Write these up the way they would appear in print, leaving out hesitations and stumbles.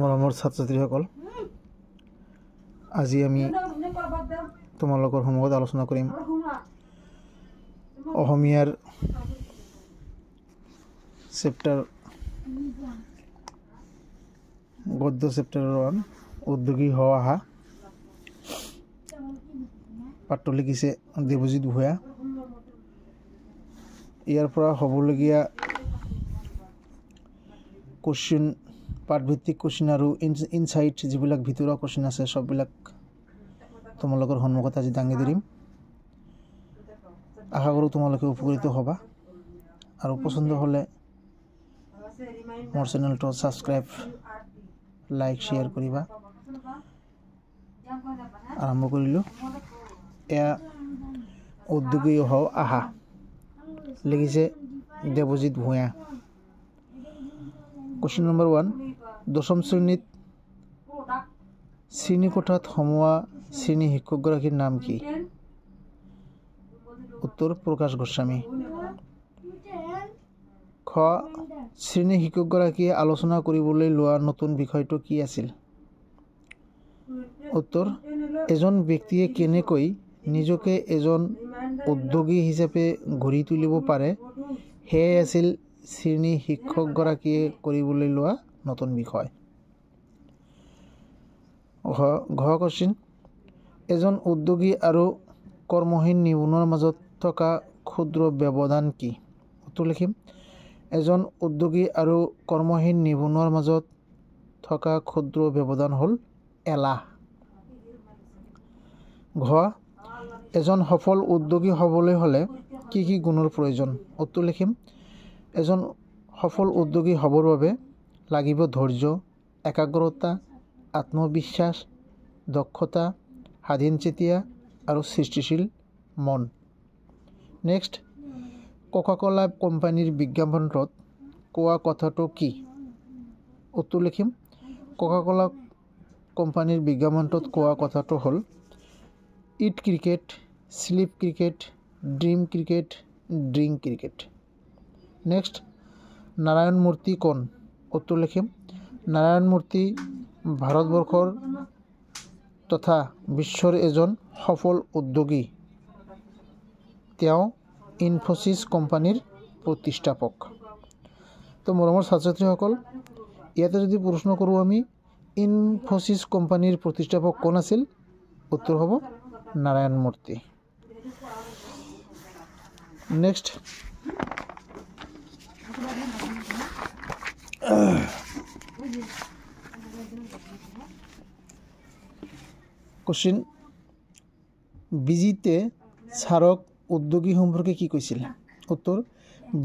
মৰমৰ ছাত্ৰ-ছাত্ৰীসকল, আজি আমি তোমালোকৰ সন্মুখত আলোচনা কৰিম অসমীয়াৰ চেপ্টাৰ গদ্য চেপ্টাৰৰ 1 উদ্যোগী হ আহা। পাঠটো লিখিছে দেৱজিৎ ভূঞা। ইয়াৰ পৰা হ'বলগীয়া কোশ্চিন, পাঠভিত্তিক কোশ্চিন আৰু ইনচাইট যিবিলাক ভিতৰুৱা কোশ্চিন আছে সববিলাক তোমালোকৰ সন্মুখত আজি দাঙি ধৰিম। আশা কৰোঁ তোমালোকে উপকৃত হ'বা আৰু পচন্দ হ'লে মোৰ চেনেলটো ছাবস্ক্ৰাইব, লাইক, শ্বেয়াৰ কৰিবা। আৰম্ভ কৰিলোঁ। এয়া উদ্যোগী হ আহা, লিখিছে দেৱজিৎ ভূঞা। কোশ্চিন নম্বৰ 1, দশম শ্ৰেণীত শ্ৰেণীকোঠাত সোমোৱা শ্ৰেণী শিক্ষকগৰাকীৰ নাম কি? উত্তৰ প্ৰকাশ গোস্বামী। খ, শ্ৰেণী শিক্ষকগৰাকীয়ে আলোচনা কৰিবলৈ লোৱা নতুন বিষয়টো কি আছিল? উত্তৰ, এজন ব্যক্তিয়ে কেনেকৈ নিজকে এজন উদ্যোগী হিচাপে গঢ়ি তুলিব পাৰে সেয়াই আছিল শ্ৰেণী শিক্ষকগৰাকীয়ে কৰিবলৈ লোৱা নতুন বিষয়। ঘ কোশ্চিন, এজন উদ্যোগী আৰু কৰ্মহীন নিবনুৱাৰ মাজত থকা ক্ষুদ্ৰ ব্যৱধান কি? উত্তৰ লিখিম, এজন উদ্যোগী আৰু কৰ্মহীন নিবনুৱাৰ মাজত থকা ক্ষুদ্ৰ ব্যৱধান হ'ল এলাহ। ঘ, এজন সফল উদ্যোগী হ'বলৈ হ'লে কি কি গুণৰ প্ৰয়োজন? উত্তৰ লিখিম, এজন সফল উদ্যোগী হ'বৰ বাবে লাগিব ধৈৰ্য, একাগ্ৰতা, আত্মবিশ্বাস, দক্ষতা, স্বাধীনচেতিয়া আৰু সৃষ্টিশীল মন। নেক্সট, কোকা-কোলা কোম্পানীৰ বিজ্ঞাপনটোত কোৱা কথাটো কি? উত্তৰ লিখিম, কোকা-কোলা কোম্পানীৰ বিজ্ঞাপনটোত কোৱা কথাটো হ'ল eat cricket, sleep cricket, dream cricket, drink cricket. Next, Narayana Murthy কোন? উত্তৰ লিখিম, নাৰায়ণ মূৰ্তি ভাৰতবৰ্ষৰ তথা বিশ্বৰ এজন সফল উদ্যোগী। তেওঁ ইনফোচিছ কোম্পানীৰ প্ৰতিষ্ঠাপক। তো মৰমৰ ছাত্ৰ-ছাত্ৰীসকল, ইয়াতে যদি প্ৰশ্ন কৰোঁ আমি ইনফোচিছ কোম্পানীৰ প্ৰতিষ্ঠাপক কোন আছিল? উত্তৰ হ'ব নাৰায়ণ মূৰ্তি। নেক্সট, কোশ্চিন, বিজিতে ছাৰক উদ্যোগী সম্পৰ্কে কি কৈছিল? উত্তৰ,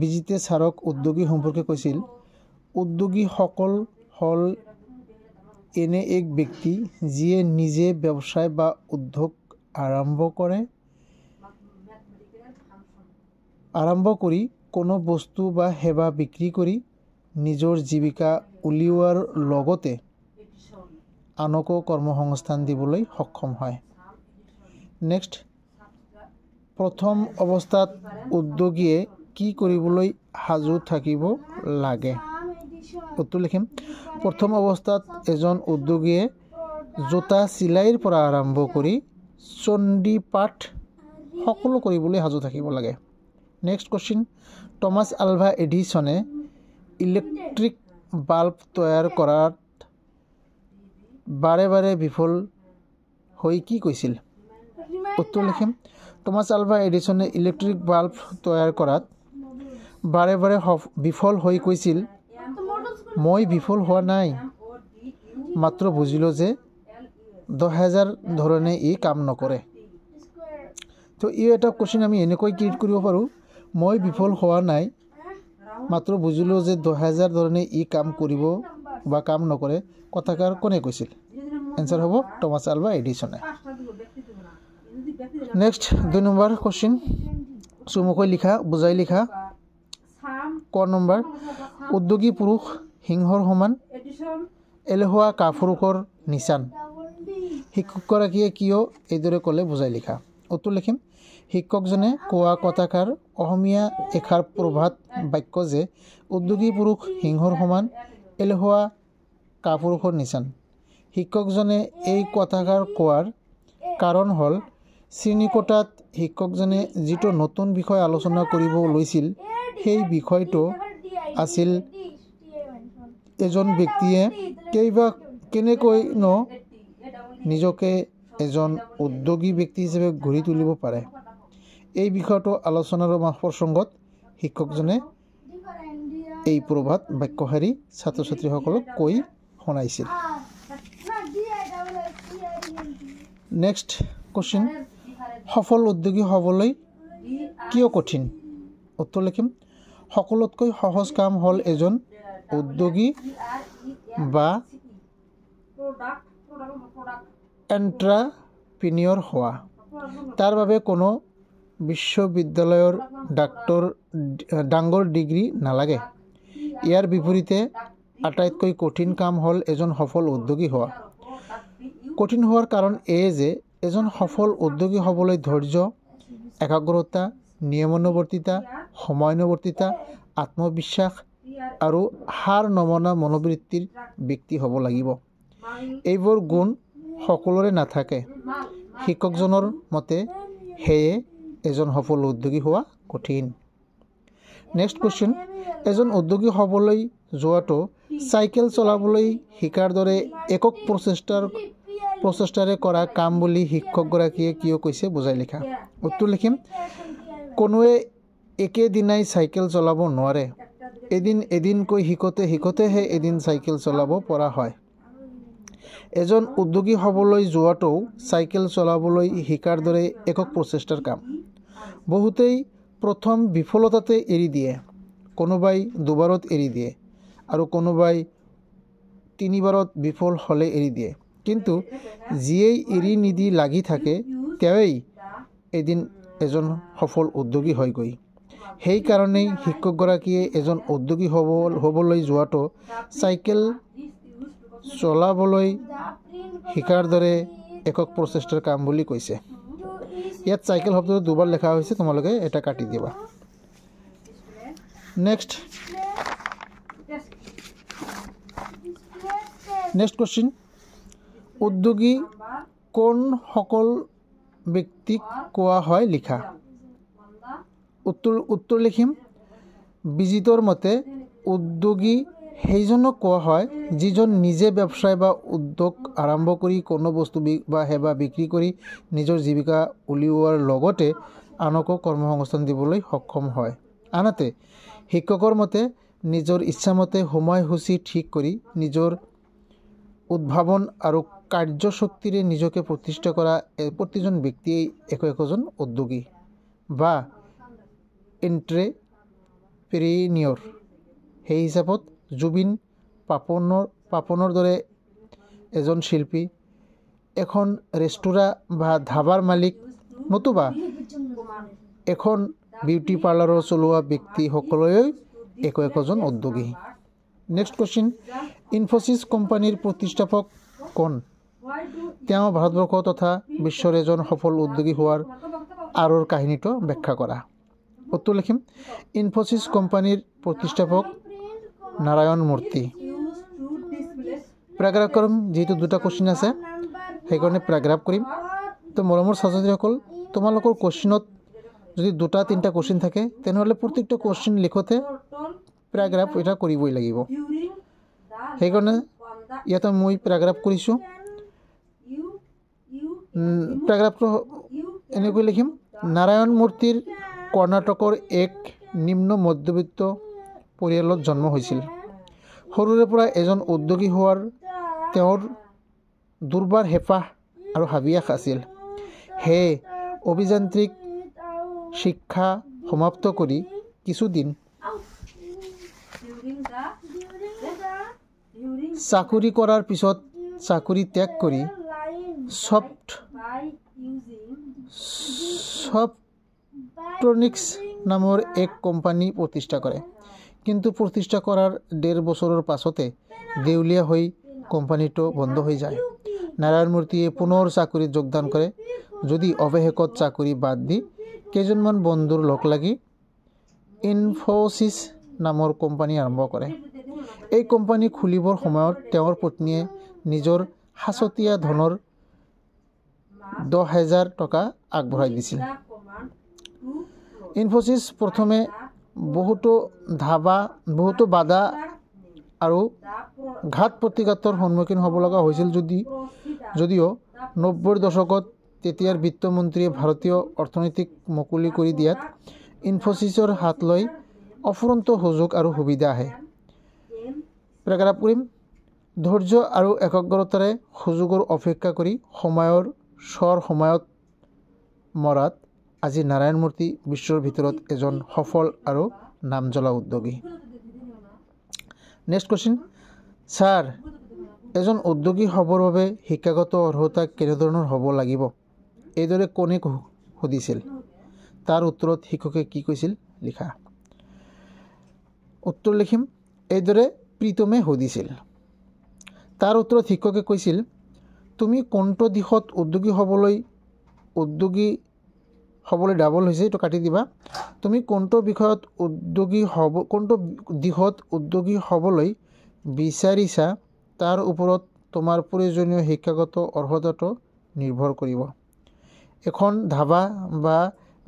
বিজিতে ছাৰক উদ্যোগী সম্পৰ্কে কৈছিল, উদ্যোগীসকল হ'ল এনে এক ব্যক্তি যিয়ে নিজে ব্যৱসায় বা উদ্যোগ আৰম্ভ কৰি কোনো বস্তু বা সেৱা বিক্ৰী কৰি নিজৰ জীৱিকা উলিওৱাৰ লগতে আনকো কৰ্মসংস্থান দিবলৈ সক্ষম হয়। নেক্সট, প্ৰথম অৱস্থাত উদ্যোগীয়ে কি কৰিবলৈ সাজু থাকিব লাগে? উত্তৰ লিখিম, প্ৰথম অৱস্থাত এজন উদ্যোগীয়ে জোতা চিলাইৰ পৰা আৰম্ভ কৰি চণ্ডী পাঠ সকলো কৰিবলৈ সাজু থাকিব লাগে। নেক্সট কোশ্চিন, টমাছ আলভা এডিছনে ইলেক্ট্ৰিক বাল্ব তৈয়াৰ কৰাত বাৰে বাৰে বিফল হৈ কি কৈছিল? উত্তৰ লিখিম, টমাছ আলভা এডিছনে ইলেক্ট্ৰিক বাল্ব তৈয়াৰ কৰাত বাৰে বাৰে বিফল হৈ কৈছিল, মই বিফল হোৱা নাই, মাত্ৰ বুজিলোঁ যে 10,000 ধৰণে ই কাম নকৰে। তো এই এটা কোশ্চিন আমি এনেকৈ ক্ৰিয়েট কৰিব পাৰোঁ, মই বিফল হোৱা নাই, মাত্ৰ বুজিলোঁ যে 10,000 ধৰণে ই কাম কৰিব বা কাম নকৰে। কথাষাৰ কোনে কৈছিল? এনচাৰ হ'ব টমাছ আলভা এডিছনে। নেক্সট 2 নম্বৰ কোশ্চিন, চমুকৈ লিখা, বুজাই লিখা। ক নম্বৰ, উদ্যোগী পুৰুষ সিংহৰ সমান, এলেহুৱা কাপুৰুষৰ নিচান। শিক্ষকগৰাকীয়ে কিয় এইদৰে ক'লে বুজাই লিখা। উত্তৰ লিখিম, শিক্ষকজনে কোৱা কথাষাৰ অসমীয়া এষাৰ প্ৰবাদ বাক্য যে উদ্যোগী পুৰুষ সিংহৰ সমান, এলেহুৱা কাপুৰুষৰ নিচান। শিক্ষকজনে এই কথাষাৰ কোৱাৰ কাৰণ হ'ল শ্ৰেণীকোঠাত শিক্ষকজনে যিটো নতুন বিষয় আলোচনা কৰিব লৈছিল সেই বিষয়টো আছিল এজন ব্যক্তিয়ে কেনেকৈনো নিজকে এজন উদ্যোগী ব্যক্তি হিচাপে গঢ়ি তুলিব পাৰে। এই বিষয়টো আলোচনাৰ প্ৰসংগত শিক্ষকজনে এই প্ৰবাদ বাক্যশাৰী ছাত্ৰ ছাত্ৰীসকলক কৈ শুনাইছিল। নেক্সট কোৱেশ্চন, সফল উদ্যোগী হ'বলৈ কিয় কঠিন? উত্তৰ লিখিম, সকলোতকৈ সহজ কাম হ'ল এজন উদ্যোগী বা এণ্ট্ৰাপ্ৰিনিয়ৰ হোৱা। তাৰ বাবে কোনো বিশ্ববিদ্যালয়ৰ ডাঙৰ ডিগ্ৰী নালাগে। ইয়াৰ বিপৰীতে আটাইতকৈ কঠিন কাম হ'ল এজন সফল উদ্যোগী হোৱা। কঠিন হোৱাৰ কাৰণ এই যে এজন সফল উদ্যোগী হ'বলৈ ধৈৰ্য, একাগ্ৰতা, নিয়মানুৱৰ্তিতা, সময়ানুৱৰ্তিতা, আত্মবিশ্বাস আৰু হাৰ নমনা মনোবৃত্তিৰ ব্যক্তি হ'ব লাগিব। এইবোৰ গুণ সকলোৰে নাথাকে। শিক্ষকজনৰ মতে সেয়ে এজন সফল উদ্যোগী হোৱা কঠিন। নেক্সট কুৱেশ্যন, এজন উদ্যোগী হ'বলৈ যোৱাটো চাইকেল চলাবলৈ শিকাৰ দৰে একক প্ৰচেষ্টাৰে কৰা কাম বুলি শিক্ষকগৰাকীয়ে কিয় কৈছে বুজাই লিখা। উত্তৰ লিখিম, কোনোৱে একেদিনাই চাইকেল চলাব নোৱাৰে। এদিনকৈ শিকোঁতেহে এদিন চাইকেল চলাব পৰা হয়। এজন উদ্যোগী হ'বলৈ যোৱাটোও চাইকেল চলাবলৈ শিকাৰ দৰে একক প্ৰচেষ্টাৰ কাম। বহুতেই প্ৰথম বিফলতাতে এৰি দিয়ে, কোনোবাই দুবাৰত এৰি দিয়ে আৰু কোনোবাই 3বাৰত বিফল হ'লে এৰি দিয়ে। কিন্তু যিয়েই এৰি নিদি লাগি থাকে তেওঁই এদিন এজন সফল উদ্যোগী হয়গৈ। সেইকাৰণেই শিক্ষকগৰাকীয়ে এজন উদ্যোগী হ'বলৈ যোৱাটো চাইকেল চলাবলৈ শিকাৰ দৰে একক প্ৰচেষ্টাৰ কাম বুলি কৈছে। ইয়াত চাইকেল শব্দটো দুবাৰ লেখা হৈছে, তোমালোকে এটা কাটি দিবা। নেক্সট কুৱেশ্যন, উদ্যোগী কোন সকল ব্যক্তিক কোৱা হয় লিখা। উত্তৰ লিখিম, বিজিতৰ মতে উদ্যোগী সেইজনক কোৱা হয় যিজন নিজে ব্যৱসায় বা উদ্যোগ আৰম্ভ কৰি কোনো বস্তু বা সেৱা বিক্ৰী কৰি নিজৰ জীৱিকা উলিওৱাৰ লগতে আনকো কৰ্মসংস্থাপন দিবলৈ সক্ষম হয়। আনহাতে শিক্ষকৰ মতে নিজৰ ইচ্ছামতে সময়সূচী ঠিক কৰি নিজৰ উদ্ভাৱন আৰু কাৰ্যশক্তিৰে নিজকে প্ৰতিষ্ঠা কৰা প্ৰতিজন ব্যক্তিয়েই একোজন উদ্যোগী বা এণ্ট্ৰেপ্ৰেনিয়ৰ। সেই হিচাপত জুবিন পাপনৰ দৰে এজন শিল্পী, এখন ৰেষ্টুৰাঁ বা ধাবাৰ মালিক, নতুবা এখন বিউটি পাৰ্লাৰৰ চলোৱা ব্যক্তি সকলোৱে একোজন উদ্যোগী। নেক্সট কুৱেশ্যন, ইনফোচিছ কোম্পানীৰ প্ৰতিষ্ঠাপক কোন? তেওঁ ভাৰতবৰ্ষ তথা বিশ্বৰ এজন সফল উদ্যোগী হোৱাৰ আঁৰৰ কাহিনীটো ব্যাখ্যা কৰা। উত্তৰ লিখিম, ইনফোচিছ কোম্পানীৰ প্ৰতিষ্ঠাপক নাৰায়ণ মূৰ্তি। পেৰাগ্ৰাফ কৰিম, যিহেতু দুটা কুৱেশ্যন আছে সেইকাৰণে পেৰাগ্ৰাফ কৰিম। তো মৰমৰ ছাত্ৰ ছাত্ৰীসকল, তোমালোকৰ কুৱেশ্যনত যদি 2-3টা কুৱেশ্যন থাকে তেনেহ'লে প্ৰত্যেকটা কুৱেশ্যন লিখোঁতে পেৰাগ্ৰাফ এটা কৰিবই লাগিব। সেইকাৰণে ইয়াতে মই পেৰাগ্ৰাফ কৰিছোঁ। পেৰাগ্ৰাফটো এনেকৈ লিখিম, নাৰায়ণ মূৰ্তিৰ কৰ্ণাটকৰ এক নিম্ন মধ্যবিত্ত পৰিয়ালত জন্ম হৈছিল। সৰুৰে পৰা এজন উদ্যোগী হোৱাৰ তেওঁৰ দুৰ্বাৰ হেঁপাহ আৰু হাবিয়াস আছিল। সেয়ে অভিযান্ত্ৰিক শিক্ষা সমাপ্ত কৰি কিছুদিন চাকৰি কৰাৰ পিছত চাকৰি ত্যাগ কৰি সফ্ট্ৰনিক্স নামৰ এক কোম্পানী প্ৰতিষ্ঠা কৰে। কিন্তু প্ৰতিষ্ঠা কৰাৰ 1.5 বছৰৰ পাছতে দেউলীয়া হৈ কোম্পানীটো বন্ধ হৈ যায়। নাৰায়ণ মূৰ্তিয়ে পুনৰ চাকৰিত যোগদান কৰে, যদি অৱশেষত চাকৰি বাদ দি কেইজনমান বন্ধুৰ লগ লাগি ইনফোচিছ নামৰ কোম্পানী আৰম্ভ কৰে। এই কোম্পানী খুলিবৰ সময়ত তেওঁৰ পত্নীয়ে নিজৰ সাঁচতীয়া ধনৰ 10,000 টকা আগবঢ়াই দিছিল। ইনফোসিস প্ৰথমে বহুতো বাধা আৰু ঘাত প্ৰতিঘাতৰ সন্মুখীন হ'ব লগা হৈছিল যদিও 90ৰ দশকত তেতিয়াৰ বিত্তমন্ত্ৰীয়ে ভাৰতীয় অৰ্থনীতিক মুকলি কৰি দিয়াত ইনফোসিসৰ হাত লৈ অফুৰন্ত সুযোগ আৰু সুবিধা আহে। প্ৰেগাৰাপ কৰিম ধৈৰ্য আৰু একাগ্ৰতাৰে সুযোগৰ অপেক্ষা কৰি সময়ত মৰাত আজি নাৰায়ণ মূৰ্তি বিশ্বৰ ভিতৰত এজন সফল আৰু নামজ্বলা উদ্যোগী। নেক্সট কোৱেশ্চন, স্যাৰ এজন উদ্যোগী হ'বৰ বাবে শিক্ষাগত অৰ্হতা কেনেধৰণৰ হ'ব লাগিব? এইদৰে কোনে সুধিছিল? তাৰ উত্তৰত শিক্ষকে কি কৈছিল লিখা। উত্তৰ লিখিম, এইদৰে প্ৰীতমে সুধিছিল। তাৰ উত্তৰত শিক্ষকে কৈছিল, তুমি কোনটো দিশত উদ্যোগী হ'বলৈ ডাবল হৈছে এইটো কাটি দিবা। তুমি কোনটো দিশত উদ্যোগী হ'বলৈ বিচাৰিছা তাৰ ওপৰত তোমাৰ প্ৰয়োজনীয় শিক্ষাগত অৰ্হতাটো নিৰ্ভৰ কৰিব। এখন ধাবা বা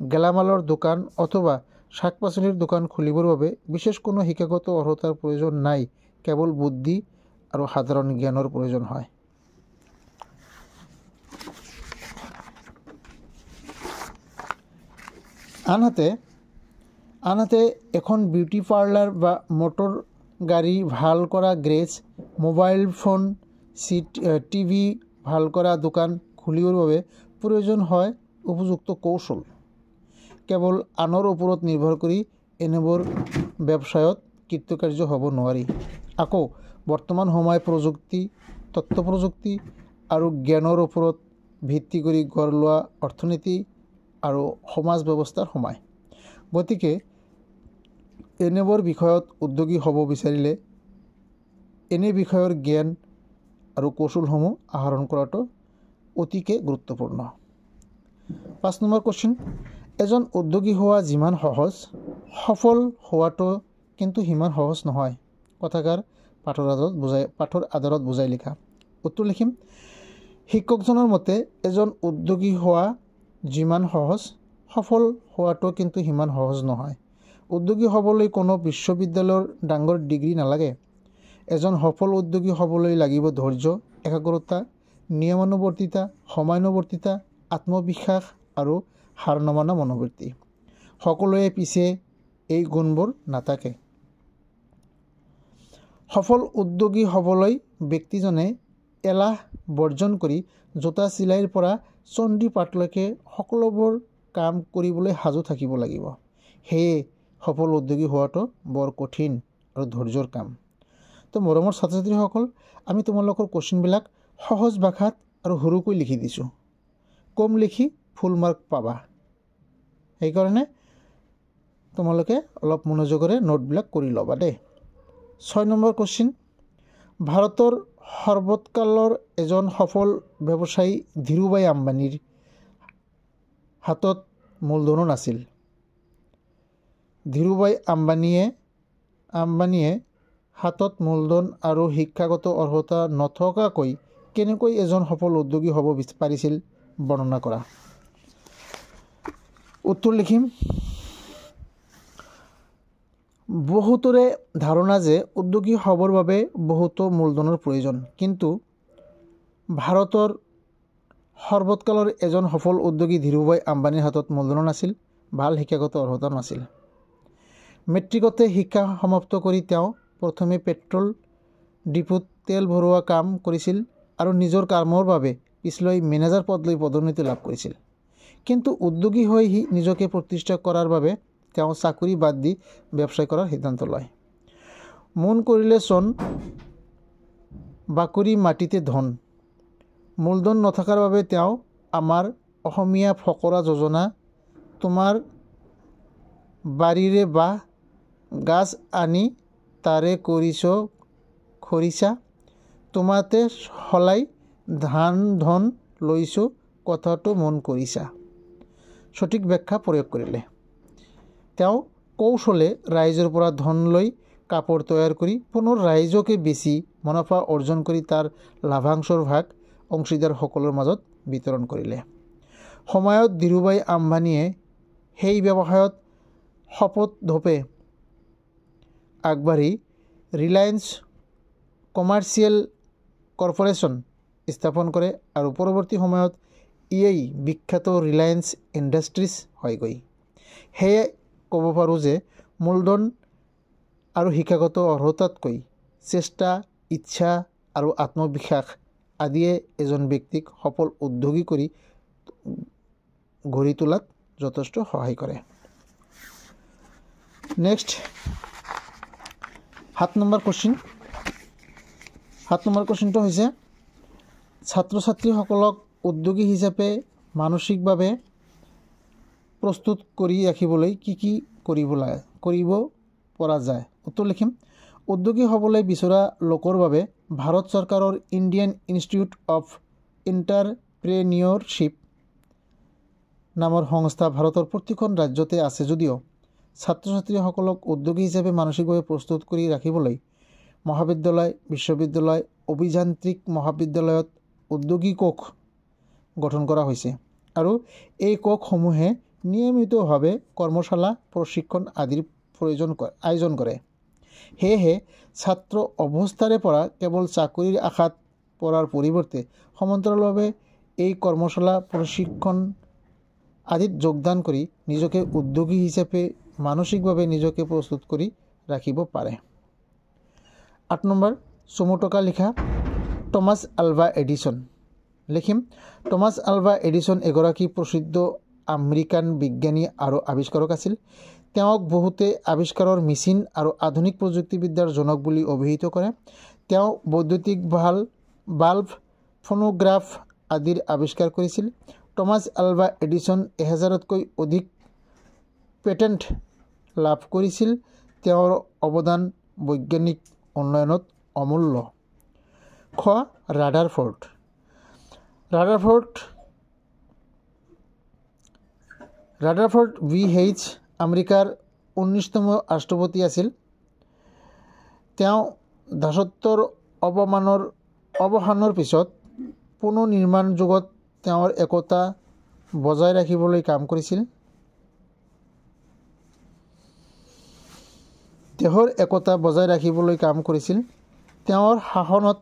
গেলামালৰ দোকান অথবা শাক পাচলিৰ দোকান খুলিবৰ বাবে বিশেষ কোনো শিক্ষাগত অৰ্হতাৰ প্ৰয়োজন নাই, কেৱল বুদ্ধি আৰু সাধাৰণ জ্ঞানৰ প্ৰয়োজন হয়। আনহাতে এখন বিউটি পাৰ্লাৰ বা মটৰ গাড়ী ভাল কৰা গ্ৰেজ, মোবাইল ফোন, টিভি ভাল কৰা দোকান খুলিবৰ বাবে প্ৰয়োজন হয় উপযুক্ত কৌশল। কেৱল আনৰ ওপৰত নিৰ্ভৰ কৰি এনেবোৰ ব্যৱসায়ত কৃতকাৰ্য হ'ব নোৱাৰি। আকৌ বৰ্তমান সময় প্ৰযুক্তি, তথ্য প্ৰযুক্তি আৰু জ্ঞানৰ ওপৰত ভিত্তি কৰি গঢ় লোৱা অৰ্থনীতি আৰু সমাজ ব্যৱস্থাৰ সময়। গতিকে এনেবোৰ বিষয়ত উদ্যোগী হ'ব বিচাৰিলে এনে বিষয়ৰ জ্ঞান আৰু কৌশলসমূহ আহৰণ কৰাটো অতিকে গুৰুত্বপূৰ্ণ। 5 নম্বৰ কোৱেশ্চন, এজন উদ্যোগী হোৱা যিমান সহজ, সফল হোৱাটো কিন্তু সিমান সহজ নহয়। কথাষাৰ পাঠৰ আধাৰত বুজাই লিখা। উত্তৰ লিখিম, শিক্ষকজনৰ মতে এজন উদ্যোগী হোৱা যিমান সহজ, সফল হোৱাটো কিন্তু সিমান সহজ নহয়। উদ্যোগী হ'বলৈ কোনো বিশ্ববিদ্যালয়ৰ ডাঙৰ ডিগ্ৰী নালাগে। এজন সফল উদ্যোগী হ'বলৈ লাগিব ধৈৰ্য, একাগ্ৰতা, নিয়মানুৱৰ্তিতা, সময়ানুৱৰ্তিতা, আত্মবিশ্বাস আৰু হাৰ নমনা মনোবৃত্তি। সকলোৱে পিছে এই গুণবোৰ নাথাকে। সফল উদ্যোগী হ'বলৈ ব্যক্তিজনে এলাহ বৰ্জন কৰি জোতা চিলাইৰ পৰা চণ্ডী পাঠলৈকে সকলোবোৰ কাম কৰিবলৈ সাজু থাকিব লাগিব। সেয়ে সফল উদ্যোগী হোৱাটো বৰ কঠিন আৰু ধৈৰ্যৰ কাম। তো মৰমৰ ছাত্ৰ ছাত্ৰীসকল, আমি তোমালোকৰ কোৱেশ্চনবিলাক সহজ ভাষাত আৰু সৰুকৈ লিখি দিছোঁ। কম লিখি ফুল মাৰ্ক পাবা। সেইকাৰণে তোমালোকে অলপ মনোযোগেৰে নোটবিলাক কৰি ল'বা দেই। 6 নম্বৰ কোৱেশ্চন, ভাৰতৰ সৰ্বকালৰ এজন সফল ব্যৱসায়ী ধীৰুভাই আম্বানীৰ হাতত মূলধনো নাছিল। ধীৰুভাই আম্বানীয়ে হাতত মূলধন আৰু শিক্ষাগত অৰ্হতা নথকাকৈ কেনেকৈ এজন সফল উদ্যোগী হ'ব পাৰিছিল বৰ্ণনা কৰা। উত্তৰ লিখিম, বহুতৰে ধাৰণা যে উদ্যোগী হ'বৰ বাবে বহুতো মূলধনৰ প্ৰয়োজন, কিন্তু ভাৰতৰ সৰ্বকালৰ এজন সফল উদ্যোগী ধীৰুভাই আম্বানীৰ হাতত মূলধনো নাছিল, ভাল শিক্ষাগত অৰ্হতা নাছিল। মেট্ৰিকতে শিক্ষা সমাপ্ত কৰি তেওঁ প্ৰথমে পেট্ৰল ডিপুত তেল ভৰোৱা কাম কৰিছিল আৰু নিজৰ কামৰ বাবে পিছলৈ মেনেজাৰ পদলৈ পদোন্নতি লাভ কৰিছিল। কিন্তু উদ্যোগী হৈ নিজকে প্ৰতিষ্ঠা কৰাৰ বাবে তেওঁ চাকৰি বাদ দি ব্যৱসায় কৰাৰ সিদ্ধান্ত লয়। মন কৰিলে চন, বাকৰি মাটিতে ধন। মূলধন নথকাৰ বাবে তেওঁ আমাৰ অসমীয়া ফকৰা যোজনা, তোমাৰ বাৰীৰে বাঁহ গাছ আনি তাৰে কৰিছ খৰিচা, তোমাতে সলাই ধান ধন লৈছোঁ কথাটো মন কৰিছা, সঠিক ব্যাখ্যা প্ৰয়োগ কৰিলে। তেওঁ কৌশলে ৰাইজৰ পৰা ধন লৈ কাপড় তৈয়াৰ কৰি পুনৰ ৰাইজকে বেছি মুনাফা অৰ্জন কৰি তাৰ লাভাংশৰ ভাগ অংশীদাৰসকলৰ মাজত বিতৰণ কৰিলে। সময়ত ধীৰুভাই আম্বানীয়ে সেই ব্যৱসায়ত শপতধপে আগবাঢ়ি ৰিলায়েন্স কমাৰ্চিয়েল কৰ্পৰেশ্যন স্থাপন কৰে আৰু পৰৱৰ্তী সময়ত ইয়েই বিখ্যাত ৰিলায়েন্স ইণ্ডাষ্ট্ৰিজ হয়গৈ। সেয়ে ক'ব পাৰোঁ যে মূলধন আৰু শিক্ষাগত অৰ্হতাতকৈ চেষ্টা, ইচ্ছা আৰু আত্মবিশ্বাস আদিয়ে এজন ব্যক্তিক সফল উদ্যোগী কৰি গঢ়ি তোলাত যথেষ্ট সহায় কৰে। Next 7 number question. 7 নম্বৰ কুৱেশ্যনটো হৈছে ছাত্ৰ ছাত্ৰীসকলক উদ্যোগী হিচাপে মানসিকভাৱে প্ৰস্তুত কৰি ৰাখিবলৈ কি কৰিব পৰা যায়? উত্তৰ লিখিম। উদ্যোগী হ'বলৈ বিচৰা লোকৰ বাবে ভাৰত চৰকাৰৰ ইণ্ডিয়ান ইনষ্টিটিউট অফ এণ্টাৰপ্ৰেনিয়ৰশ্বিপ নামৰ সংস্থা ভাৰতৰ প্ৰতিখন ৰাজ্যতে আছে যদিও ছাত্ৰ ছাত্ৰীসকলক উদ্যোগী হিচাপে মানসিকভাৱে প্ৰস্তুত কৰি ৰাখিবলৈ মহাবিদ্যালয়, বিশ্ববিদ্যালয়, অভিযান্ত্ৰিক মহাবিদ্যালয়ত উদ্যোগী কোষ গঠন কৰা হৈছে আৰু এই কোষসমূহে নিয়মিতভাৱে কৰ্মশালা, প্ৰশিক্ষণ আদিৰ আয়োজন কৰে। সেয়েহে ছাত্ৰ অৱস্থাৰে পৰা কেৱল চাকৰিৰ আশাত পৰাৰ পৰিৱৰ্তে সমান্তৰালভাৱে এই কৰ্মশালা, প্ৰশিক্ষণ আদিত যোগদান কৰি নিজকে উদ্যোগী হিচাপে মানসিকভাৱে নিজকে প্ৰস্তুত কৰি ৰাখিব পাৰে। 8 নম্বৰ চমু টকা লিখা টমাছ আলভা এডিসন। লিখিম। টমাছ আলভা এডিসন এগৰাকী প্ৰসিদ্ধ আমেৰিকান বিজ্ঞানী আৰু আৱিষ্কাৰক আছিল। তেওঁক বহুতে আৱিষ্কাৰৰ মেচিন আৰু আধুনিক প্ৰযুক্তিবিদ্যাৰ জনক বুলি অভিহিত কৰে। তেওঁ বৈদ্যুতিক বাল্ব, ফোনোগ্ৰাফ আদিৰ আৱিষ্কাৰ কৰিছিল। টমাছ আলভা এডিসন 1000তকৈ অধিক পেটেণ্ট লাভ কৰিছিল। তেওঁৰ অৱদান বৈজ্ঞানিক উন্নয়নত অমূল্য। খ ৰাদাৰফৰ্ড। ৰাদাৰফৰ্ড VH আমেৰিকাৰ 19তম ৰাষ্ট্ৰপতি আছিল। তেওঁ দাসত্বৰ অৱসানৰ পিছত পুনৰ নিৰ্মাণ যুগত তেওঁৰ একতা বজাই ৰাখিবলৈ কাম কৰিছিল। তেওঁৰ শাসনত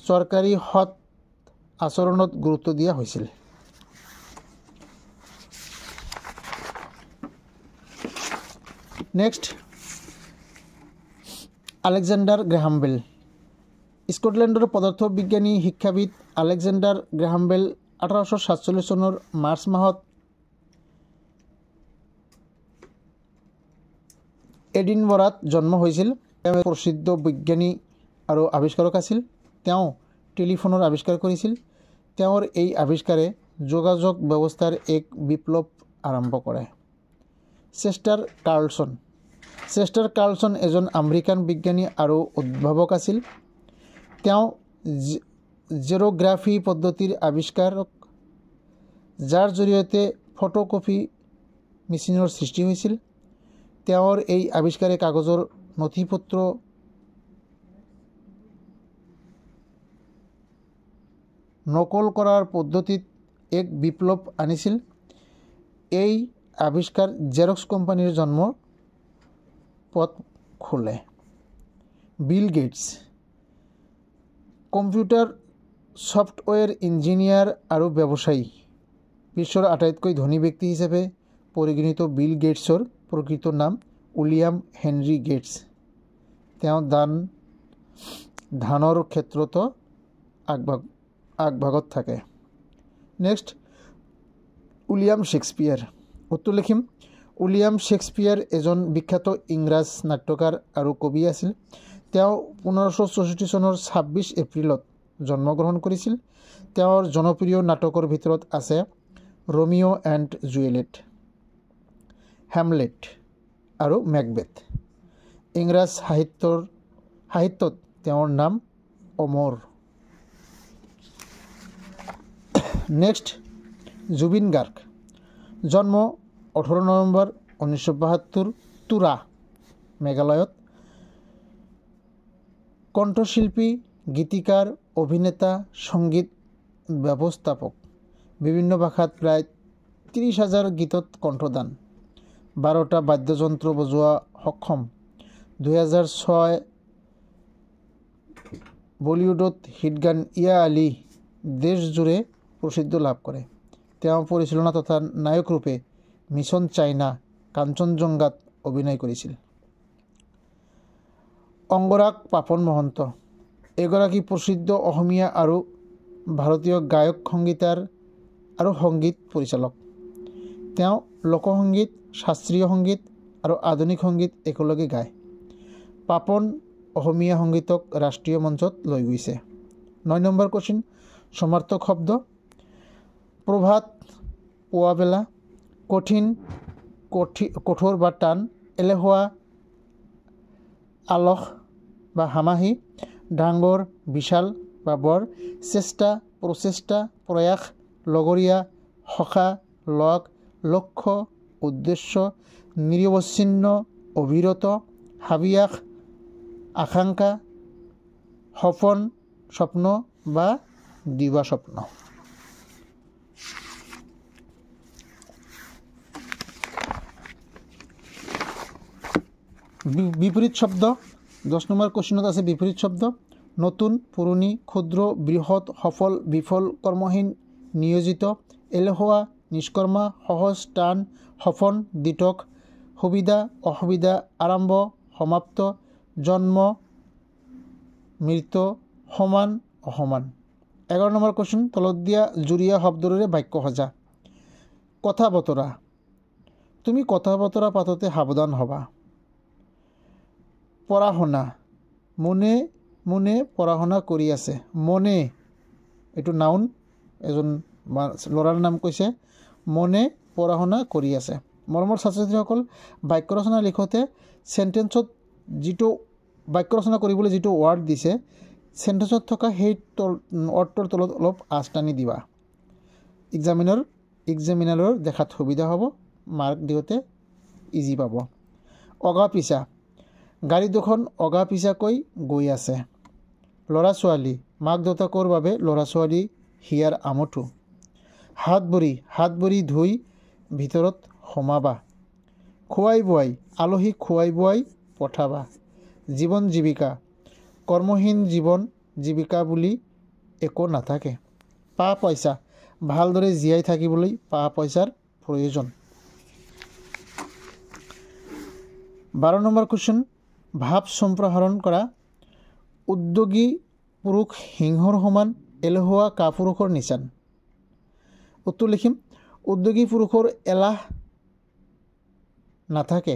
চৰকাৰী সৎ আচৰণত গুৰুত্ব দিয়া হৈছিল। নেক্সট আলেকজেণ্ডাৰ গ্ৰাহাম বেল। স্কটলেণ্ডৰ পদাৰ্থ বিজ্ঞানী শিক্ষাবিদ আলেকজেণ্ডাৰ গ্ৰাহাম বেল 1847 চনৰ মাৰ্চ মাহত এডিনবৰাত জন্ম হৈছিল। তেওঁ প্ৰসিদ্ধ বিজ্ঞানী আৰু আৱিষ্কাৰক আছিল। তেওঁ টেলিফোনৰ আৱিষ্কাৰ কৰিছিল। তেওঁৰ এই আৱিষ্কাৰে যোগাযোগ ব্যৱস্থাৰ এক বিপ্লৱ আৰম্ভ কৰে। চেষ্টাৰ কাৰ্লসন এজন আমেৰিকান বিজ্ঞানী আৰু উদ্ভাৱক আছিল। তেওঁ জেৰ'গ্ৰাফী পদ্ধতিৰ আৱিষ্কাৰক, যাৰ জৰিয়তে ফটোকপি মেচিনৰ সৃষ্টি হৈছিল। তেওঁৰ এই আৱিষ্কাৰে কাগজৰ নথিপত্ৰ নকল কৰাৰ পদ্ধতিত এক বিপ্লৱ আনিছিল। এই আৱিষ্কাৰ জেৰক্স কোম্পানীৰ জন্মৰ পথ খোলে। Bill Gates computer software engineer আৰু ব্যৱসায়ী। বিশ্বৰ আটাইতকৈ ধনী ব্যক্তি হিচাপে পৰিগণিত বিল গেটছৰ প্ৰকৃত নাম উইলিয়াম হেনৰী গেটছ। তেওঁ ধানৰ ক্ষেত্ৰতো আগভাগত থাকে। Next William Shakespeare. উত্তৰ লিখিম। উইলিয়াম শেক্সপিয়াৰ এজন বিখ্যাত ইংৰাজ নাট্যকাৰ আৰু কবি আছিল। তেওঁ 1564 চনৰ 26 এপ্ৰিলত জন্মগ্ৰহণ কৰিছিল। তেওঁৰ জনপ্ৰিয় নাটকৰ ভিতৰত আছে ৰোমিঅ' এণ্ড জুলিয়েট, হেমলেট আৰু মেকবেথ। ইংৰাজ সাহিত্যত তেওঁৰ নাম অমৰ। নেক্সট জুবিন গাৰ্গ। জন্ম 18 নৱেম্বৰ 1972 তুৰা, মেঘালয়ত। কণ্ঠশিল্পী, গীতিকাৰ, অভিনেতা, সঙ্গীত ব্যৱস্থাপক। বিভিন্ন ভাষাত প্ৰায় 30,000 গীতত কণ্ঠদান। 12টা বাদ্যযন্ত্ৰ বজোৱা সক্ষম। 2006 বলিউডত হিট গান ইয়া আলী দেশজুড়ে প্ৰসিদ্ধ লাভ কৰে। তেওঁ পৰিচালনা তথা নায়ক ৰূপে মিছন চাইনা, কাঞ্চনজংঘাত অভিনয় কৰিছিল। অংগৰাগ পাপন মহন্ত এগৰাকী প্ৰসিদ্ধ অসমীয়া আৰু ভাৰতীয় গায়ক, সংগীতকাৰ আৰু সংগীত পৰিচালক। তেওঁ লোকসংগীত, শাস্ত্ৰীয় সংগীত আৰু আধুনিক সংগীত একেলগে গায়। পাপন অসমীয়া সংগীতক ৰাষ্ট্ৰীয় মঞ্চত লৈ গৈছে। 9 নম্বৰ কোৱেশ্চন, সমাৰ্থক শব্দ। প্ৰভাত, পুৱাবেলা, কঠিন, কঠোৰ বা টান, এলেহুৱা, আলস বা হামাহি, ডাঙৰ, বিশাল বা বৰ, চেষ্টা, প্ৰচেষ্টা, প্ৰয়াস, লগৰীয়া, সখা, লগ, লক্ষ্য, উদ্দেশ্য, নিৰৱচ্ছিন্ন, অবিৰত, হাবিয়াস, আকাংক্ষা, সপন, স্বপ্ন বা দিবা স্বপ্ন। বিপৰীত শব্দ। 10 নম্বৰ কোৱেশ্চনত আছে বিপৰীত শব্দ। নতুন, পুৰণি, ক্ষুদ্ৰ, বৃহৎ, সফল, বিফল, কৰ্মহীন, নিয়োজিত, এলেহুৱা, নিষ্কৰ্মা, সহজ, টান, সপন, দিটক, সুবিধা, অসুবিধা, আৰম্ভ, সমাপ্ত, জন্ম, মৃত্যু, সমান, অসমান। 11 নম্বৰ কোৱেশ্চন, তলত দিয়া জুৰীয়া শব্দৰে বাক্য সজা। কথা বতৰা। তুমি কথা বতৰা পাতোঁতে সাৱধান হ'বা। পঢ়া শুনা। মনে মনে পঢ়া শুনা কৰি আছে। মনে এইটো নাউন, এজন ল'ৰাৰ নাম কৈছে। মনে পঢ়া শুনা কৰি আছে। মৰমৰ ছাত্ৰ ছাত্ৰীসকল, বাক্য ৰচনা লিখোঁতে চেণ্টেন্সত যিটো বাক্য ৰচনা কৰিবলৈ যিটো ৱাৰ্ড দিছে, চেণ্টেন্সত থকা সেই ৱৰ্ডটোৰ তলত অলপ আঁচ টানি দিবা। এক্সামিনাৰৰ দেখাত সুবিধা হ'ব, মাৰ্ক দিওঁতে ইজি পাব। অগা পিছা। গাড়ী দুখন অগা পিছাকৈ গৈ আছে। ল'ৰা ছোৱালী। মাক দেউতাকৰ বাবে ল'ৰা ছোৱালী হিয়াৰ আমঠু। হাত ভৰি ধুই ভিতৰত সোমাবা। খুৱাই বোৱাই। আলহীক খুৱাই বোৱাই পঠাবা। জীৱন জীৱিকা। কৰ্মহীন জীৱন জীৱিকা বুলি একো নাথাকে। পা পইচা। ভালদৰে জীয়াই থাকিবলৈ পা পইচাৰ প্ৰয়োজন। 12 নম্বৰ কুৱেশ্চন, ভাৱ সম্প্ৰসাৰণ কৰা। উদ্যোগী পুৰুষ সিংহৰ সমান, এলেহুৱা কাপুৰুষৰ নিচান। উত্তৰ লিখিম। উদ্যোগী পুৰুষৰ এলাহ নাথাকে।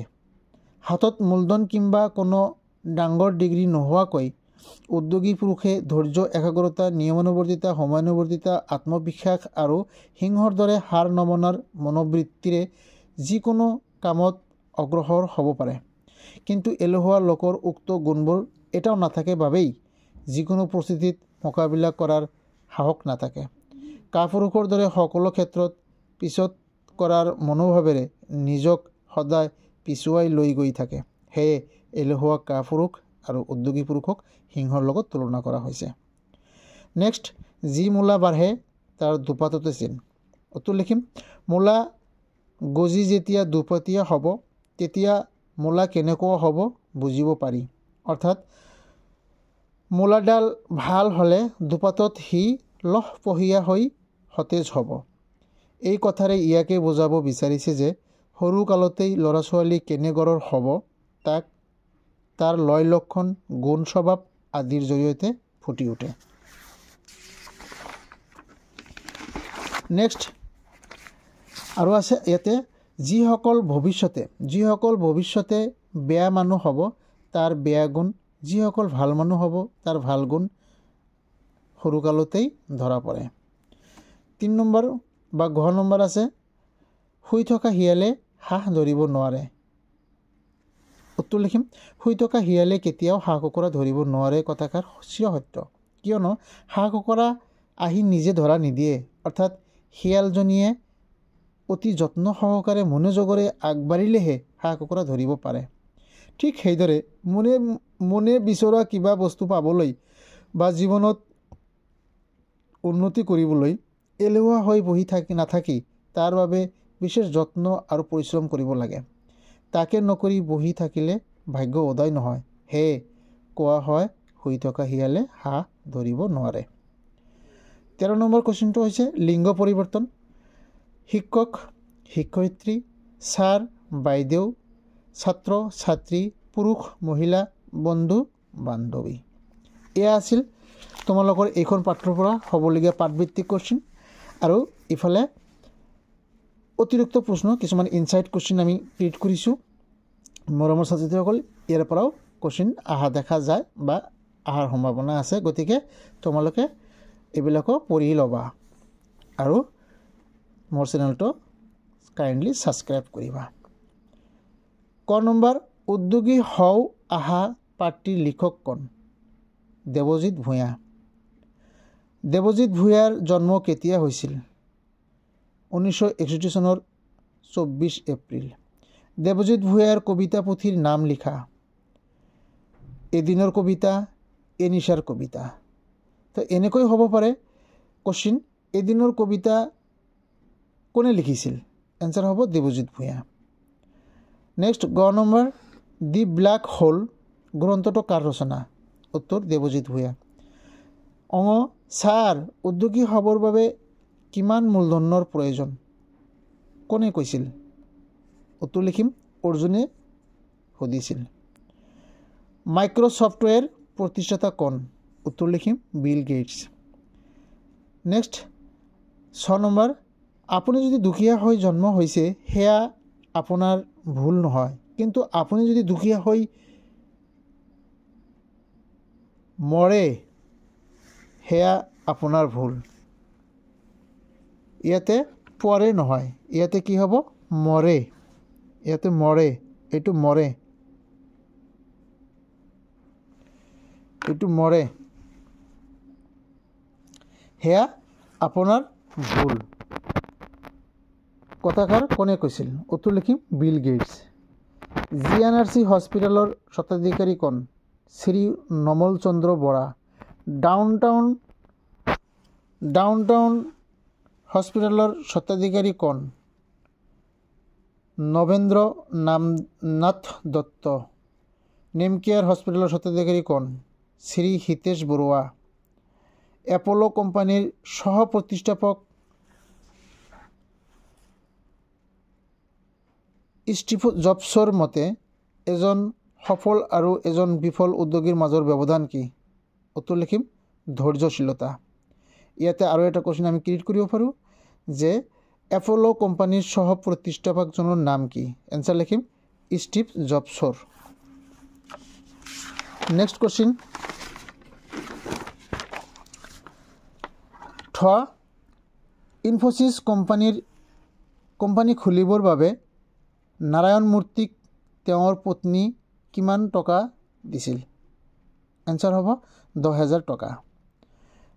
হাতত মূলধন কিংবা কোনো ডাঙৰ ডিগ্ৰী নোহোৱাকৈ উদ্যোগী পুৰুষে ধৈৰ্য, একাগ্ৰতা, নিয়মানুৱৰ্তিতা, সময়ানুৱৰ্তিতা, আত্মবিশ্বাস আৰু সিংহৰ দৰে হাৰ নমনাৰ মনোবৃত্তিৰে যিকোনো কামত অগ্ৰসৰ হ'ব পাৰে। কিন্তু এলেহুৱা লোকৰ উক্ত গুণবোৰ এটাও নাথাকে বাবেই যিকোনো পৰিস্থিতিত মোকাবিলা কৰাৰ সাহস নাথাকে। কাপুৰুষৰ দৰে সকলো ক্ষেত্ৰত পিছত কৰাৰ মনোভাৱেৰে নিজক সদায় পিছুৱাই লৈ গৈ থাকে। সেয়ে এলেহুৱা কাপুৰুষ আৰু উদ্যোগী পুৰুষক সিংহৰ লগত তুলনা কৰা হৈছে। নেক্সট, যি মূলা বাঢ়ে তাৰ দুপাততে চিন। উত্তৰ লিখিম। মূলা গজি যেতিয়া দুপতীয়া হ'ব, তেতিয়া মূলা কেনেকুৱা হ'ব বুজিব পাৰি। অৰ্থাৎ মূলাডাল ভাল হ'লে দুপাতত সি লহপহীয়া হৈ সতেজ হ'ব। এই কথাৰে ইয়াকে বুজাব বিচাৰিছে যে সৰু কালতেই ল'ৰা ছোৱালী কেনেঘৰৰ হ'ব তাক তাৰ লয় লক্ষণ, গুণ স্বভাৱ আদিৰ জৰিয়তে ফুটি উঠে। নেক্সট আৰু আছে ইয়াতে, যিসকল ভৱিষ্যতে বেয়া মানুহ হ'ব তাৰ বেয়া গুণ, যিসকল ভাল মানুহ হ'ব তাৰ ভাল গুণ সৰুকালতেই ধৰা পৰে। 3 নম্বৰ বা ঘ নম্বৰ আছে, শুই থকা শিয়ালে হাঁহ ধৰিব নোৱাৰে। উত্তৰ লিখিম। শুই থকা শিয়ালে কেতিয়াও হাঁহ কুকুৰা ধৰিব নোৱাৰে কথাষাৰ চিৰ সত্য। কিয়নো হাঁহ কুকুৰা আহি নিজে ধৰা নিদিয়ে। অৰ্থাৎ শিয়ালজনীয়ে অতি যত্ন সহকাৰে মনোযোগেৰে আগবাঢ়িলেহে হাঁহ কুকুৰা ধৰিব পাৰে। ঠিক সেইদৰে মনে মনে বিচৰা কিবা বস্তু পাবলৈ বা জীৱনত উন্নতি কৰিবলৈ এলেহুৱা হৈ বহি নাথাকি তাৰ বাবে বিশেষ যত্ন আৰু পৰিশ্ৰম কৰিব লাগে। তাকে নকৰি বহি থাকিলে ভাগ্য উদয় নহয়। সেয়ে কোৱা হয় শুই থকা শিয়ালে হাঁহ ধৰিব নোৱাৰে। 13 নম্বৰ কুৱেশ্যনটো হৈছে লিংগ পৰিৱৰ্তন। শিক্ষক শিক্ষয়িত্ৰী, ছাৰ বাইদেউ, ছাত্ৰ ছাত্ৰী, পুৰুষ মহিলা, বন্ধু বান্ধৱী। এয়া আছিল তোমালোকৰ এইখন পাঠৰ পৰা হ'বলগীয়া পাঠভিত্তিক কুৱেশ্যন। আৰু ইফালে অতিৰিক্ত প্ৰশ্ন কিছুমান ইনচাইট কুৱেশ্যন আমি ক্ৰিয়েট কৰিছোঁ। মৰমৰ ছাত্ৰীসকল, ইয়াৰ পৰাও কুৱেশ্যন অহা দেখা যায় বা অহাৰ সম্ভাৱনা আছে। গতিকে তোমালোকে এইবিলাকো পঢ়ি ল'বা আৰু মোৰ চেনেলটো কাইণ্ডলি ছাবস্ক্ৰাইব কৰিবা। ক নম্বৰ, উদ্যোগী হও আহা পাৰ্টিৰ লিখক কোন? দেৱজিৎ ভূঞা। দেৱজিৎ ভূঞাৰ জন্ম কেতিয়া হৈছিল? 1961 চনৰ 24 এপ্ৰিল। দেৱজিৎ ভূঞাৰ কবিতা পুথিৰ নাম লিখা। এদিনৰ কবিতা, এনিশাৰ কবিতা। তো এনেকৈ হ'ব পাৰে কুৱেশ্যন, এদিনৰ কবিতা কোনে লিখিছিল? এনচাৰ হ'ব দেৱজিৎ ভূঞা। নেক্সট গ নম্বৰ, দি ব্লেক হোল গ্ৰন্থটো কাৰ ৰচনা? উত্তৰ দেৱজিৎ ভূঞা। অঙ, ছাৰ উদ্যোগী হ'বৰ বাবে কিমান মূলধনৰ প্ৰয়োজন? কোনে কৈছিল? উত্তৰ লিখিম অৰ্জুনে সুধিছিল। মাইক্ৰ'ছফ্টৱেৰ প্ৰতিষ্ঠাতা কোন? উত্তৰ লিখিম বিল গেটছ। নেক্সট 6 নম্বৰ, আপুনি যদি দুখীয়া হৈ জন্ম হৈছে সেয়া আপোনাৰ ভুল নহয়, কিন্তু আপুনি যদি দুখীয়া হৈ মৰে সেয়া আপোনাৰ ভুল। ইয়াতে পৰে নহয়, ইয়াতে কি হ'ব? মৰে। ইয়াতে মৰে, এইটো মৰে, এইটো মৰে, সেয়া আপোনাৰ ভুল। কথাষাৰ কোনে কৈছিল? উত্তৰ লিখিম বিল গেটছ। GNRC হস্পিটেলৰ স্বত্বাধিকাৰী কোন? শ্ৰী নমল চন্দ্ৰ বৰা। ডাউনটাউন হস্পিটেলৰ স্বত্বাধিকাৰী কোন? নবেন্দ্ৰ নাথ দত্ত। নেমকেয়াৰ হস্পিটেলৰ স্বত্বাধিকাৰী কোন? শ্ৰী হিতেশ বৰুৱা। এপ'ল' কোম্পানীৰ সহ প্ৰতিষ্ঠাপক ষ্টিভ জবছৰ মতে এজন সফল আৰু এজন বিফল উদ্যোগীৰ মাজৰ ব্যৱধান কি? উত্তৰ লিখিম ধৈৰ্যশীলতা। ইয়াতে আৰু এটা কুৱেশ্যন আমি ক্ৰিয়েট কৰিব পাৰোঁ যে এপ'ল' কোম্পানীৰ সহ প্ৰতিষ্ঠাপকজনৰ নাম কি? এনচাৰ লিখিম ষ্টিভ জবছৰ। নেক্সট কুৱেশ্যন, ইনফোচিছ কোম্পানী খুলিবৰ বাবে নাৰায়ণ মূৰ্তিক তেওঁৰ পত্নী কিমান টকা দিছিল? এনচাৰ হ'ব 10,000 টকা।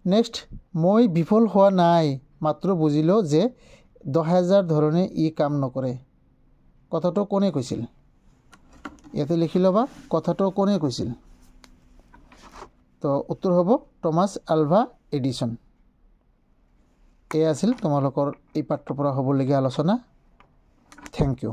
নেক্সট, মই বিফল হোৱা নাই, মাত্ৰ বুজিলোঁ যে 10,000 ধৰণে ই কাম নকৰে। কথাটো কোনে কৈছিল? ইয়াতে লিখি ল'বা কথাটো কোনে কৈছিল। তো উত্তৰ হ'ব টমাছ আলভা এডিছন। এয়া আছিল তোমালোকৰ এই পাঠৰ পৰা হ'বলগীয়া আলোচনা। Thank U.